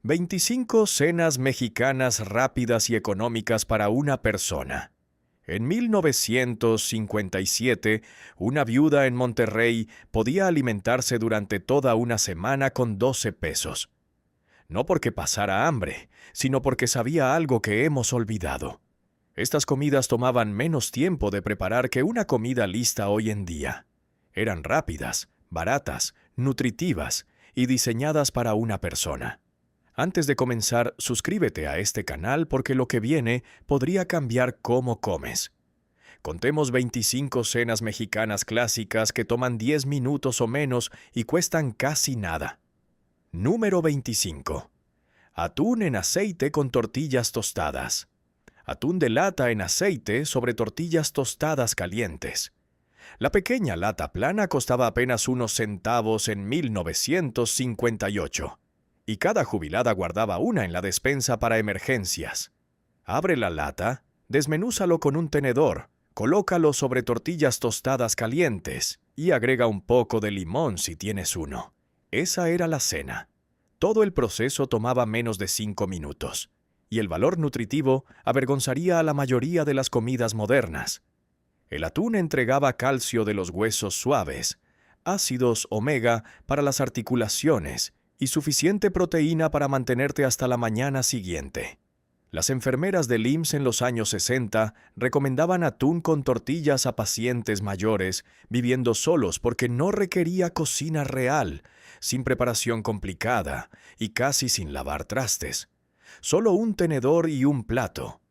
25 cenas mexicanas rápidas y económicas para una persona. En 1957, una viuda en Monterrey podía alimentarse durante toda una semana con 12 pesos. No porque pasara hambre, sino porque sabía algo que hemos olvidado. Estas comidas tomaban menos tiempo de preparar que una comida lista hoy en día. Eran rápidas, baratas, nutritivas y diseñadas para una persona. Antes de comenzar, suscríbete a este canal porque lo que viene podría cambiar cómo comes. Contemos 25 cenas mexicanas clásicas que toman 10 minutos o menos y cuestan casi nada. Número 25. Atún en aceite con tortillas tostadas. Atún de lata en aceite sobre tortillas tostadas calientes. La pequeña lata plana costaba apenas unos centavos en 1958. Y cada jubilada guardaba una en la despensa para emergencias. Abre la lata, desmenúzalo con un tenedor, colócalo sobre tortillas tostadas calientes y agrega un poco de limón si tienes uno. Esa era la cena. Todo el proceso tomaba menos de 5 minutos, y el valor nutritivo avergonzaría a la mayoría de las comidas modernas. El atún entregaba calcio de los huesos suaves, ácidos omega para las articulaciones, y suficiente proteína para mantenerte hasta la mañana siguiente. Las enfermeras del IMSS en los años 60 recomendaban atún con tortillas a pacientes mayores viviendo solos porque no requería cocina real, sin preparación complicada y casi sin lavar trastes. Solo un tenedor y un plato.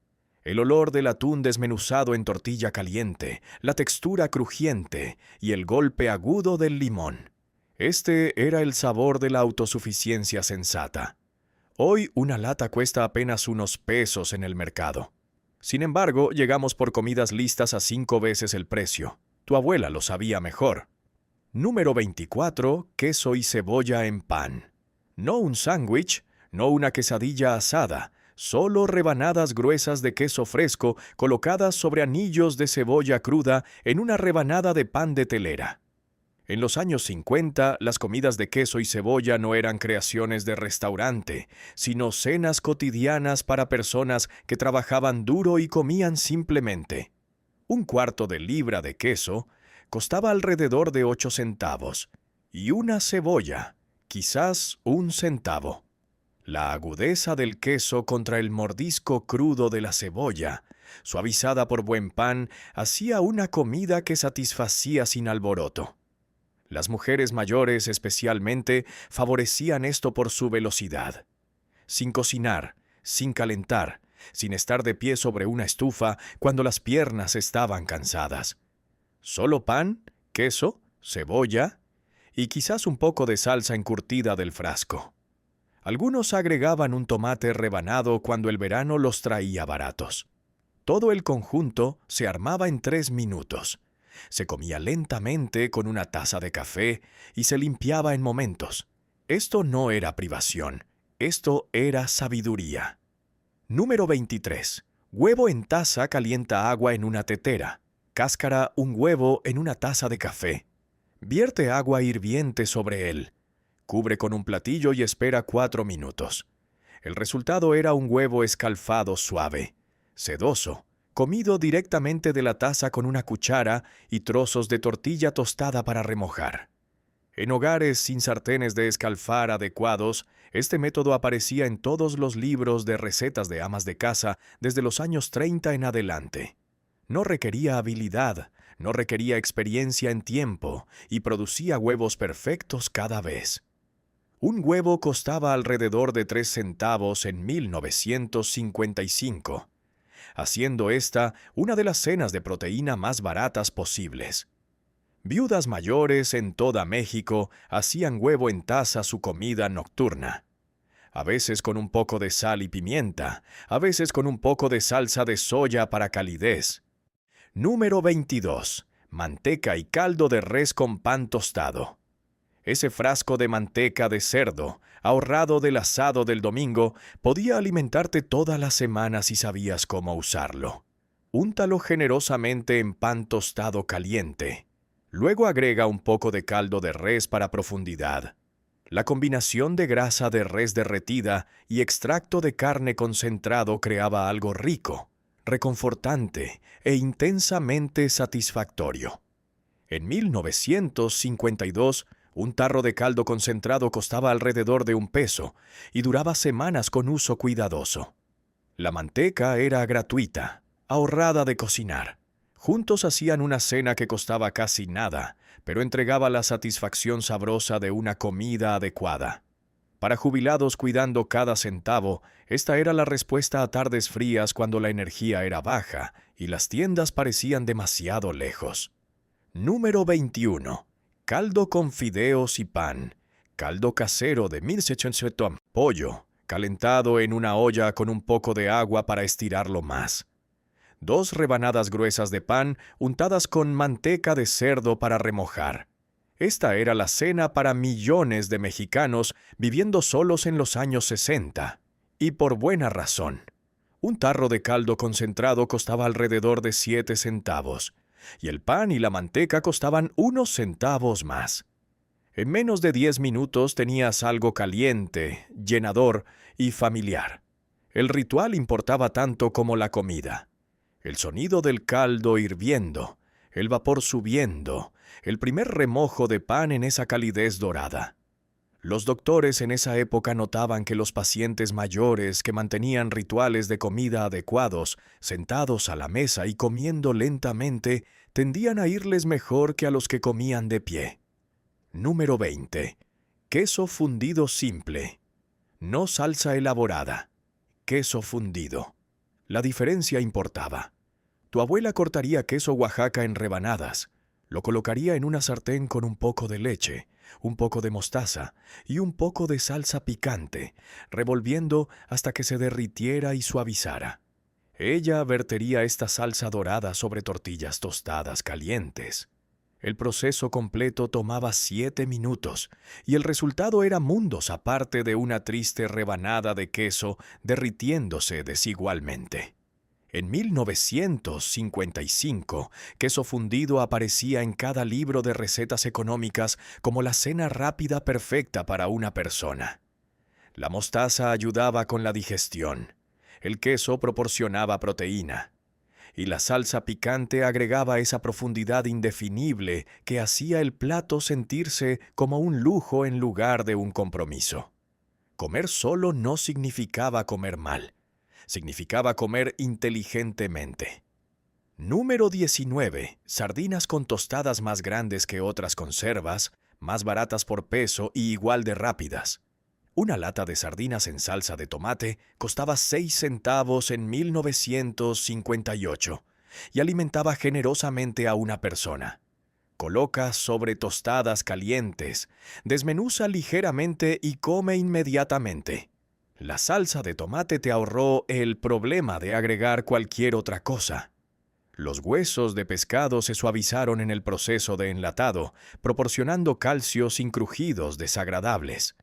El olor del atún desmenuzado en tortilla caliente, la textura crujiente y el golpe agudo del limón. Este era el sabor de la autosuficiencia sensata. Hoy una lata cuesta apenas unos pesos en el mercado. Sin embargo, llegamos por comidas listas a 5 veces el precio. Tu abuela lo sabía mejor. Número 24. Queso y cebolla en pan. No un sándwich, no una quesadilla asada, solo rebanadas gruesas de queso fresco colocadas sobre anillos de cebolla cruda en una rebanada de pan de telera. En los años 50, las comidas de queso y cebolla no eran creaciones de restaurante, sino cenas cotidianas para personas que trabajaban duro y comían simplemente. Un cuarto de libra de queso costaba alrededor de 8 centavos, y una cebolla, quizás un centavo. La agudeza del queso contra el mordisco crudo de la cebolla, suavizada por buen pan, hacía una comida que satisfacía sin alboroto. Las mujeres mayores especialmente favorecían esto por su velocidad. Sin cocinar, sin calentar, sin estar de pie sobre una estufa cuando las piernas estaban cansadas. Solo pan, queso, cebolla y quizás un poco de salsa encurtida del frasco. Algunos agregaban un tomate rebanado cuando el verano los traía baratos. Todo el conjunto se armaba en 3 minutos. Se comía lentamente con una taza de café y se limpiaba en momentos. Esto no era privación, esto era sabiduría. Número 23. Huevo en taza calienta agua en una tetera. Cáscara un huevo en una taza de café. Vierte agua hirviente sobre él. Cubre con un platillo y espera 4 minutos. El resultado era un huevo escalfado suave, sedoso, comido directamente de la taza con una cuchara y trozos de tortilla tostada para remojar. En hogares sin sartenes de escalfar adecuados, este método aparecía en todos los libros de recetas de amas de casa desde los años 30 en adelante. No requería habilidad, no requería experiencia en tiempo y producía huevos perfectos cada vez. Un huevo costaba alrededor de 3 centavos en 1955. Haciendo esta una de las cenas de proteína más baratas posibles. Viudas mayores en toda México hacían huevo en taza su comida nocturna. A veces con un poco de sal y pimienta, a veces con un poco de salsa de soya para calidez. Número 22. Manteca y caldo de res con pan tostado. Ese frasco de manteca de cerdo, ahorrado del asado del domingo, podía alimentarte toda la semana si sabías cómo usarlo. Úntalo generosamente en pan tostado caliente. Luego agrega un poco de caldo de res para profundidad. La combinación de grasa de res derretida y extracto de carne concentrado creaba algo rico, reconfortante e intensamente satisfactorio. En 1952, un tarro de caldo concentrado costaba alrededor de $1 y duraba semanas con uso cuidadoso. La manteca era gratuita, ahorrada de cocinar. Juntos hacían una cena que costaba casi nada, pero entregaba la satisfacción sabrosa de una comida adecuada. Para jubilados cuidando cada centavo, esta era la respuesta a tardes frías cuando la energía era baja y las tiendas parecían demasiado lejos. Número 21. Caldo con fideos y pan. Caldo casero de 1700. Pollo, calentado en una olla con un poco de agua para estirarlo más. 2 rebanadas gruesas de pan untadas con manteca de cerdo para remojar. Esta era la cena para millones de mexicanos viviendo solos en los años 60. Y por buena razón. Un tarro de caldo concentrado costaba alrededor de 7 centavos, y el pan y la manteca costaban unos centavos más. En menos de 10 minutos tenías algo caliente, llenador y familiar. El ritual importaba tanto como la comida. El sonido del caldo hirviendo, el vapor subiendo, el primer remojo de pan en esa calidez dorada. Los doctores en esa época notaban que los pacientes mayores que mantenían rituales de comida adecuados, sentados a la mesa y comiendo lentamente, tendían a irles mejor que a los que comían de pie. Número 20. Queso fundido simple. No salsa elaborada. Queso fundido. La diferencia importaba. Tu abuela cortaría queso Oaxaca en rebanadas, lo colocaría en una sartén con un poco de leche, un poco de mostaza y un poco de salsa picante, revolviendo hasta que se derritiera y suavizara. Ella vertería esta salsa dorada sobre tortillas tostadas calientes. El proceso completo tomaba 7 minutos, y el resultado era mundos aparte de una triste rebanada de queso derritiéndose desigualmente. En 1955, queso fundido aparecía en cada libro de recetas económicas como la cena rápida perfecta para una persona. La mostaza ayudaba con la digestión, el queso proporcionaba proteína, y la salsa picante agregaba esa profundidad indefinible que hacía el plato sentirse como un lujo en lugar de un compromiso. Comer solo no significaba comer mal. Significaba comer inteligentemente. Número 19. Sardinas con tostadas más grandes que otras conservas, más baratas por peso y igual de rápidas. Una lata de sardinas en salsa de tomate costaba 6 centavos en 1958 y alimentaba generosamente a una persona. Coloca sobre tostadas calientes, desmenuza ligeramente y come inmediatamente. La salsa de tomate te ahorró el problema de agregar cualquier otra cosa. Los huesos de pescado se suavizaron en el proceso de enlatado, proporcionando calcio sin crujidos desagradables.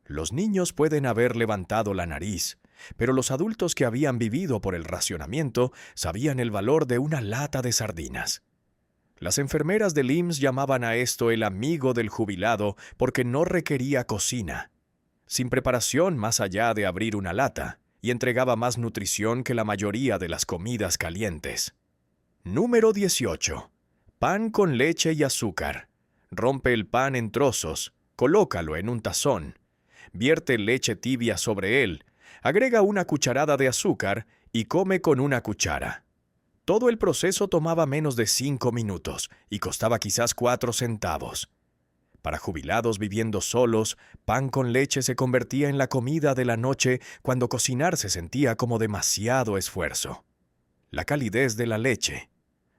Los niños pueden haber levantado la nariz, pero los adultos que habían vivido por el racionamiento sabían el valor de una lata de sardinas. Las enfermeras del IMSS llamaban a esto el amigo del jubilado porque no requería cocina. Sin preparación más allá de abrir una lata, y entregaba más nutrición que la mayoría de las comidas calientes. Número 18. Pan con leche y azúcar. Rompe el pan en trozos, colócalo en un tazón, vierte leche tibia sobre él, agrega una cucharada de azúcar y come con una cuchara. Todo el proceso tomaba menos de 5 minutos y costaba quizás 4 centavos. Para jubilados viviendo solos, pan con leche se convertía en la comida de la noche cuando cocinar se sentía como demasiado esfuerzo. La calidez de la leche,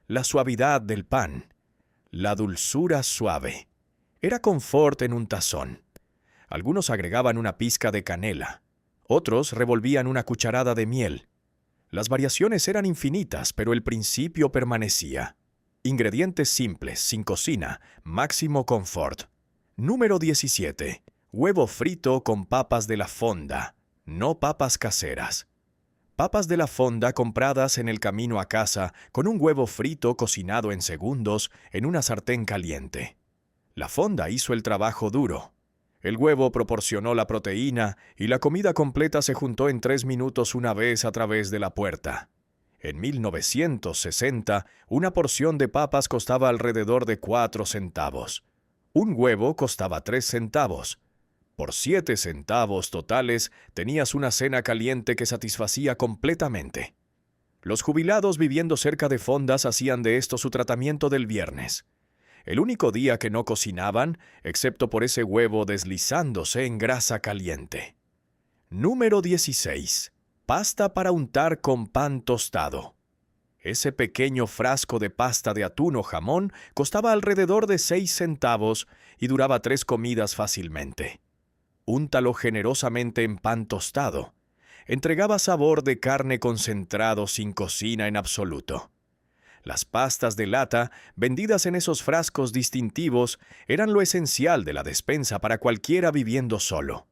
la suavidad del pan, la dulzura suave. Era confort en un tazón. Algunos agregaban una pizca de canela, otros revolvían una cucharada de miel. Las variaciones eran infinitas, pero el principio permanecía. Ingredientes simples, sin cocina, máximo confort. Número 17. Huevo frito con papas de la fonda, no papas caseras. Papas de la fonda compradas en el camino a casa con un huevo frito cocinado en segundos en una sartén caliente. La fonda hizo el trabajo duro. El huevo proporcionó la proteína y la comida completa se juntó en 3 minutos una vez a través de la puerta. En 1960, una porción de papas costaba alrededor de 4 centavos. Un huevo costaba 3 centavos. Por 7 centavos totales tenías una cena caliente que satisfacía completamente. Los jubilados viviendo cerca de fondas hacían de esto su tratamiento del viernes. El único día que no cocinaban, excepto por ese huevo deslizándose en grasa caliente. Número 16. Pasta para untar con pan tostado. Ese pequeño frasco de pasta de atún o jamón costaba alrededor de 6 centavos y duraba 3 comidas fácilmente. Úntalo generosamente en pan tostado. Entregaba sabor de carne concentrado sin cocina en absoluto. Las pastas de lata, vendidas en esos frascos distintivos, eran lo esencial de la despensa para cualquiera viviendo solo.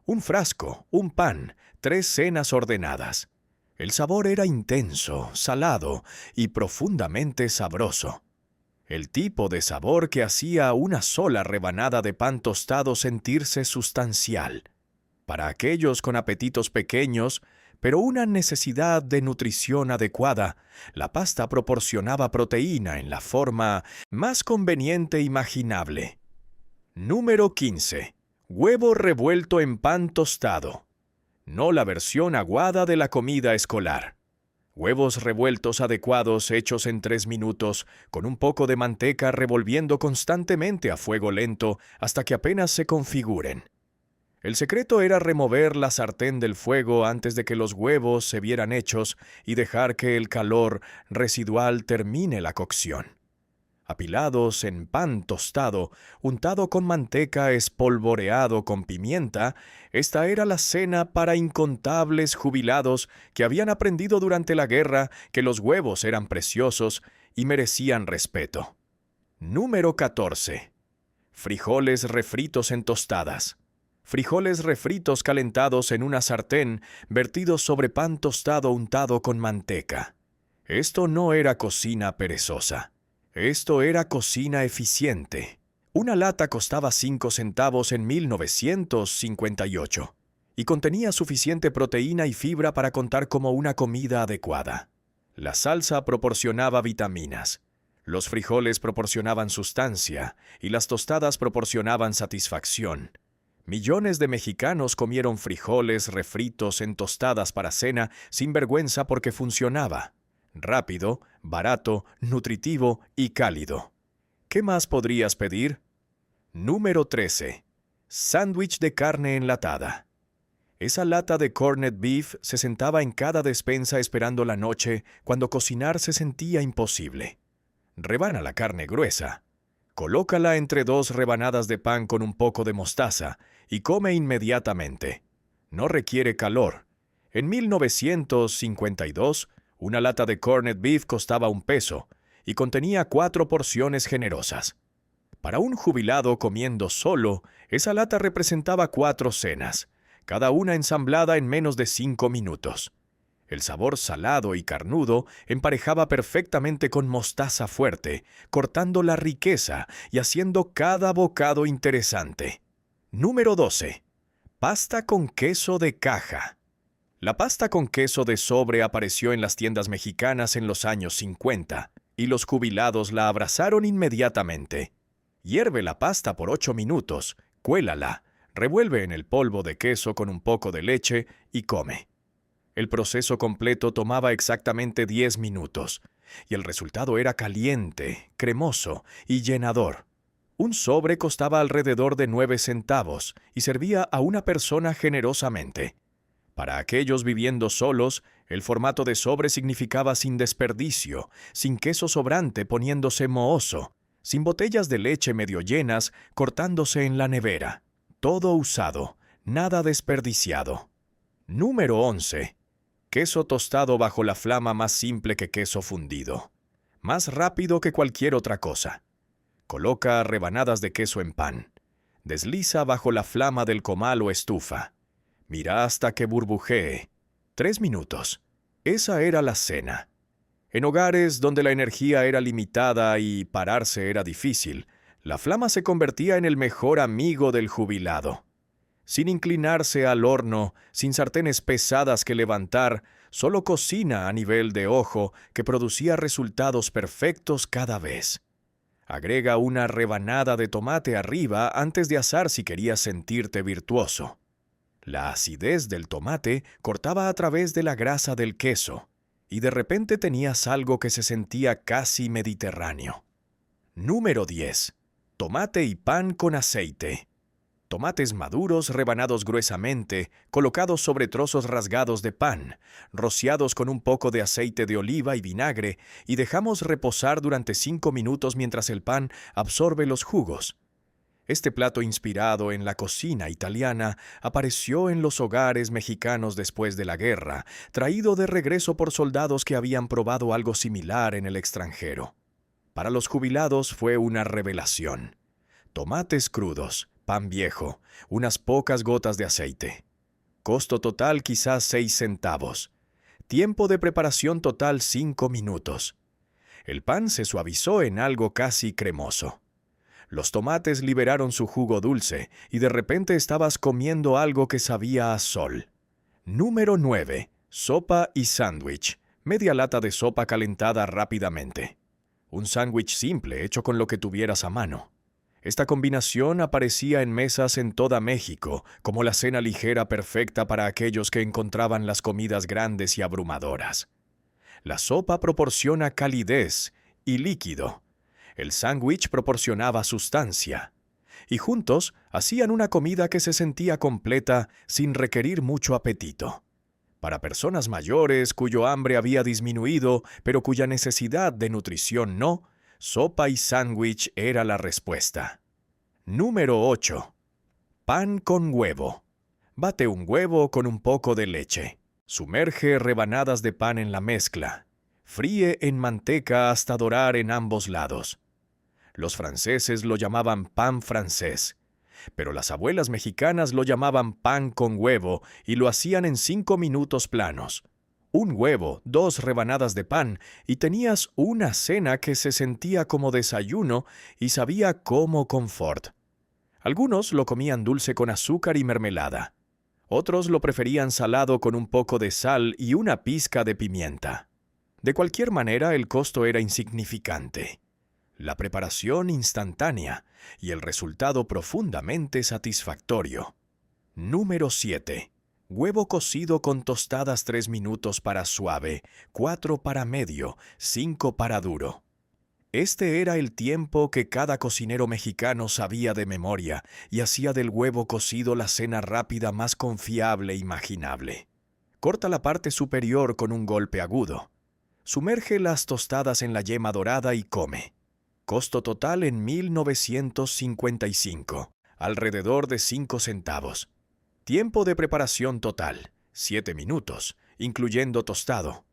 Un frasco, un pan, 3 cenas ordenadas. El sabor era intenso, salado y profundamente sabroso. El tipo de sabor que hacía una sola rebanada de pan tostado sentirse sustancial. Para aquellos con apetitos pequeños, pero una necesidad de nutrición adecuada, la pasta proporcionaba proteína en la forma más conveniente imaginable. Número 15. Huevo revuelto en pan tostado. No la versión aguada de la comida escolar. Huevos revueltos adecuados hechos en 3 minutos, con un poco de manteca revolviendo constantemente a fuego lento hasta que apenas se configuren. El secreto era remover la sartén del fuego antes de que los huevos se vieran hechos y dejar que el calor residual termine la cocción. Apilados en pan tostado, untado con manteca espolvoreado con pimienta, esta era la cena para incontables jubilados que habían aprendido durante la guerra que los huevos eran preciosos y merecían respeto. Número 14. Frijoles refritos en tostadas. Frijoles refritos calentados en una sartén, vertidos sobre pan tostado untado con manteca. Esto no era cocina perezosa. Esto era cocina eficiente. Una lata costaba 5 centavos en 1958 y contenía suficiente proteína y fibra para contar como una comida adecuada. La salsa proporcionaba vitaminas. Los frijoles proporcionaban sustancia y las tostadas proporcionaban satisfacción. Millones de mexicanos comieron frijoles refritos en tostadas para cena sin vergüenza porque funcionaba. Rápido, barato, nutritivo y cálido. ¿Qué más podrías pedir? Número 13. Sándwich de carne enlatada. Esa lata de corned beef se sentaba en cada despensa esperando la noche cuando cocinar se sentía imposible. Rebana la carne gruesa. Colócala entre 2 rebanadas de pan con un poco de mostaza y come inmediatamente. No requiere calor. En 1952, una lata de corned beef costaba $1 y contenía 4 porciones generosas. Para un jubilado comiendo solo, esa lata representaba 4 cenas, cada una ensamblada en menos de 5 minutos. El sabor salado y carnudo emparejaba perfectamente con mostaza fuerte, cortando la riqueza y haciendo cada bocado interesante. Número 12. Pasta con queso de caja. La pasta con queso de sobre apareció en las tiendas mexicanas en los años 50 y los jubilados la abrazaron inmediatamente. Hierve la pasta por 8 minutos, cuélala, revuelve en el polvo de queso con un poco de leche y come. El proceso completo tomaba exactamente 10 minutos y el resultado era caliente, cremoso y llenador. Un sobre costaba alrededor de 9 centavos y servía a una persona generosamente. Para aquellos viviendo solos, el formato de sobre significaba sin desperdicio, sin queso sobrante poniéndose mohoso, sin botellas de leche medio llenas cortándose en la nevera. Todo usado, nada desperdiciado. Número 11. Queso tostado bajo la flama más simple que queso fundido. Más rápido que cualquier otra cosa. Coloca rebanadas de queso en pan. Desliza bajo la flama del comal o estufa. Mira hasta que burbujee. 3 minutos. Esa era la cena. En hogares donde la energía era limitada y pararse era difícil, La flama se convertía en el mejor amigo del jubilado. Sin inclinarse al horno, sin sartenes pesadas que levantar, solo cocina a nivel de ojo que producía resultados perfectos cada vez. Agrega una rebanada de tomate arriba antes de asar si querías sentirte virtuoso. La acidez del tomate cortaba a través de la grasa del queso, y de repente tenías algo que se sentía casi mediterráneo. Número 10. Tomate y pan con aceite. Tomates maduros rebanados gruesamente, colocados sobre trozos rasgados de pan, rociados con un poco de aceite de oliva y vinagre, y dejamos reposar durante 5 minutos mientras el pan absorbe los jugos. Este plato inspirado en la cocina italiana apareció en los hogares mexicanos después de la guerra, traído de regreso por soldados que habían probado algo similar en el extranjero. Para los jubilados fue una revelación. Tomates crudos, pan viejo, unas pocas gotas de aceite. Costo total quizás 6 centavos. Tiempo de preparación total 5 minutos. El pan se suavizó en algo casi cremoso. Los tomates liberaron su jugo dulce y de repente estabas comiendo algo que sabía a sol. Número 9. Sopa y sándwich. Media lata de sopa calentada rápidamente. Un sándwich simple hecho con lo que tuvieras a mano. Esta combinación aparecía en mesas en toda México como la cena ligera perfecta para aquellos que encontraban las comidas grandes y abrumadoras. La sopa proporciona calidez y líquido. El sándwich proporcionaba sustancia. Y juntos hacían una comida que se sentía completa sin requerir mucho apetito. Para personas mayores cuyo hambre había disminuido, pero cuya necesidad de nutrición no, sopa y sándwich era la respuesta. Número 8. Pan con huevo. Bate un huevo con un poco de leche. Sumerge rebanadas de pan en la mezcla. Fríe en manteca hasta dorar en ambos lados. Los franceses lo llamaban pan francés, pero las abuelas mexicanas lo llamaban pan con huevo y lo hacían en 5 minutos planos. Un huevo, 2 rebanadas de pan y tenías una cena que se sentía como desayuno y sabía como confort. Algunos lo comían dulce con azúcar y mermelada. Otros lo preferían salado con un poco de sal y una pizca de pimienta. De cualquier manera, el costo era insignificante. La preparación instantánea y el resultado profundamente satisfactorio. Número 7. Huevo cocido con tostadas 3 minutos para suave, 4 para medio, 5 para duro. Este era el tiempo que cada cocinero mexicano sabía de memoria y hacía del huevo cocido la cena rápida más confiable e imaginable. Corta la parte superior con un golpe agudo. Sumerge las tostadas en la yema dorada y come. Costo total en 1955, alrededor de 5 centavos. Tiempo de preparación total, 7 minutos, incluyendo tostado.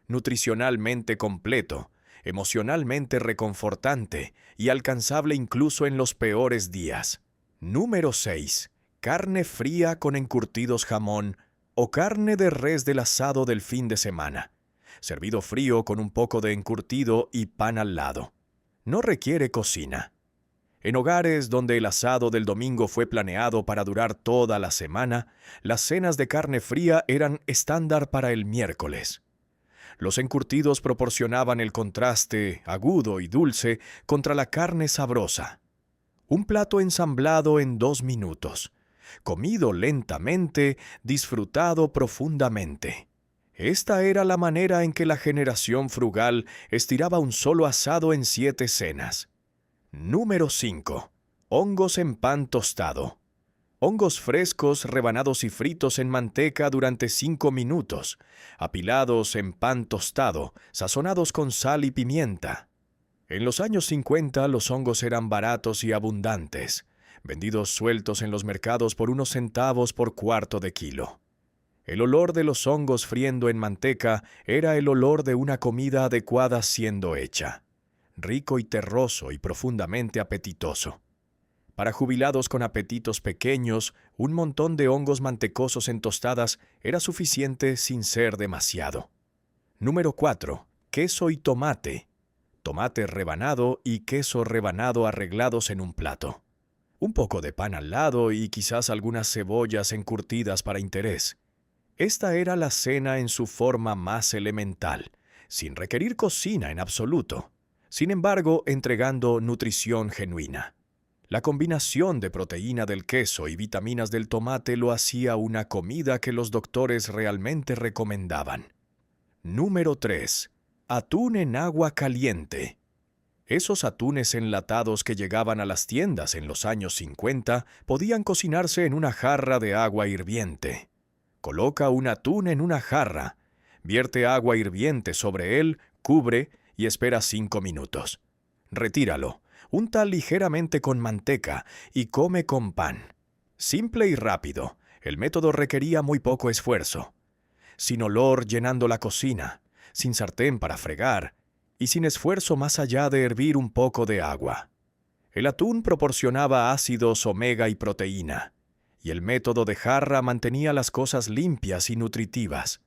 Nutricionalmente completo, emocionalmente reconfortante y alcanzable incluso en los peores días. Número 6. Carne fría con encurtidos jamón o carne de res del asado del fin de semana. Servido frío con un poco de encurtido y pan al lado. No requiere cocina. En hogares donde el asado del domingo fue planeado para durar toda la semana, las cenas de carne fría eran estándar para el miércoles. Los encurtidos proporcionaban el contraste agudo y dulce contra la carne sabrosa. Un plato ensamblado en 2 minutos, comido lentamente, disfrutado profundamente. Esta era la manera en que la generación frugal estiraba un solo asado en 7 cenas. Número 5. Hongos en pan tostado. Hongos frescos rebanados y fritos en manteca durante 5 minutos, apilados en pan tostado, sazonados con sal y pimienta. En los años 50 los hongos eran baratos y abundantes, vendidos sueltos en los mercados por unos centavos por cuarto de kilo. El olor de los hongos friendo en manteca era el olor de una comida adecuada siendo hecha, rico y terroso y profundamente apetitoso. Para jubilados con apetitos pequeños, un montón de hongos mantecosos en tostadas era suficiente sin ser demasiado. Número 4. Queso y tomate. tomate rebanado y queso rebanado arreglados en un plato. Un poco de pan al lado y quizás algunas cebollas encurtidas para interés. Esta era la cena en su forma más elemental, sin requerir cocina en absoluto, sin embargo entregando nutrición genuina. La combinación de proteína del queso y vitaminas del tomate lo hacía una comida que los doctores realmente recomendaban. Número 3. Atún en agua caliente. Esos atunes enlatados que llegaban a las tiendas en los años 50 podían cocinarse en una jarra de agua hirviente. Coloca un atún en una jarra, vierte agua hirviente sobre él, cubre y espera 5 minutos. Retíralo, unta ligeramente con manteca y come con pan. Simple y rápido, el método requería muy poco esfuerzo. Sin olor llenando la cocina, sin sartén para fregar y sin esfuerzo más allá de hervir un poco de agua. El atún proporcionaba ácidos omega y proteína, y el método de jarra mantenía las cosas limpias y nutritivas.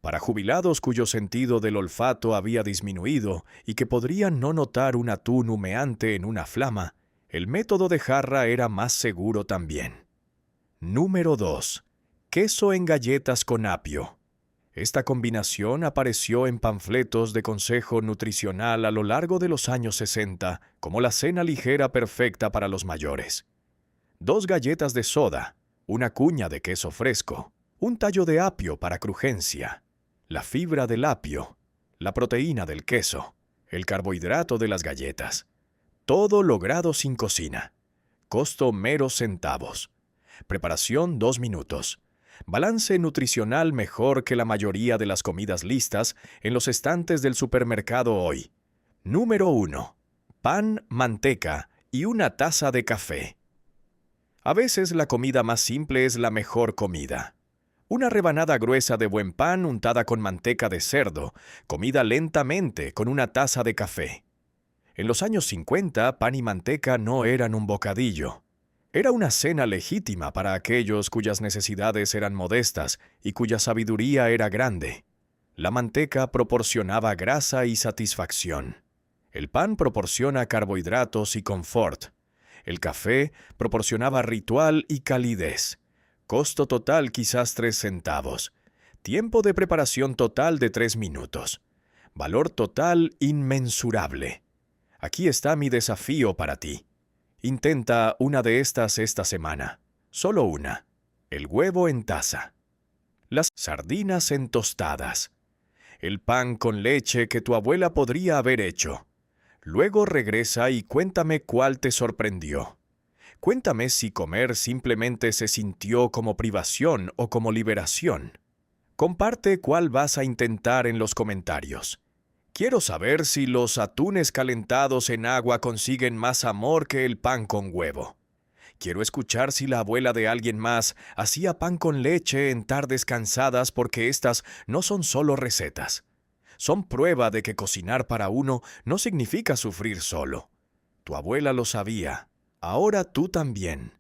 Para jubilados cuyo sentido del olfato había disminuido y que podrían no notar un atún humeante en una flama, el método de jarra era más seguro también. Número 2. Queso en galletas con apio. Esta combinación apareció en panfletos de consejo nutricional a lo largo de los años 60 como la cena ligera perfecta para los mayores. 2 galletas de soda, una cuña de queso fresco, un tallo de apio para crujencia, la fibra del apio, la proteína del queso, el carbohidrato de las galletas. Todo logrado sin cocina. Costo meros centavos. Preparación 2 minutos. Balance nutricional mejor que la mayoría de las comidas listas en los estantes del supermercado hoy. Número 1. Pan, manteca y una taza de café. A veces la comida más simple es la mejor comida. Una rebanada gruesa de buen pan untada con manteca de cerdo, comida lentamente con una taza de café. En los años 50, pan y manteca no eran un bocadillo. Era una cena legítima para aquellos cuyas necesidades eran modestas y cuya sabiduría era grande. La manteca proporcionaba grasa y satisfacción. El pan proporciona carbohidratos y confort. El café proporcionaba ritual y calidez. Costo total quizás 3 centavos. Tiempo de preparación total de 3 minutos. Valor total inmensurable. Aquí está mi desafío para ti. Intenta una de estas esta semana. Solo una. El huevo en taza. Las sardinas en tostadas. El pan con leche que tu abuela podría haber hecho. Luego regresa y cuéntame cuál te sorprendió. Cuéntame si comer simplemente se sintió como privación o como liberación. Comparte cuál vas a intentar en los comentarios. Quiero saber si los atunes calentados en agua consiguen más amor que el pan con huevo. Quiero escuchar si la abuela de alguien más hacía pan con leche en tardes cansadas porque estas no son solo recetas. Son prueba de que cocinar para uno no significa sufrir solo. Tu abuela lo sabía. Ahora tú también.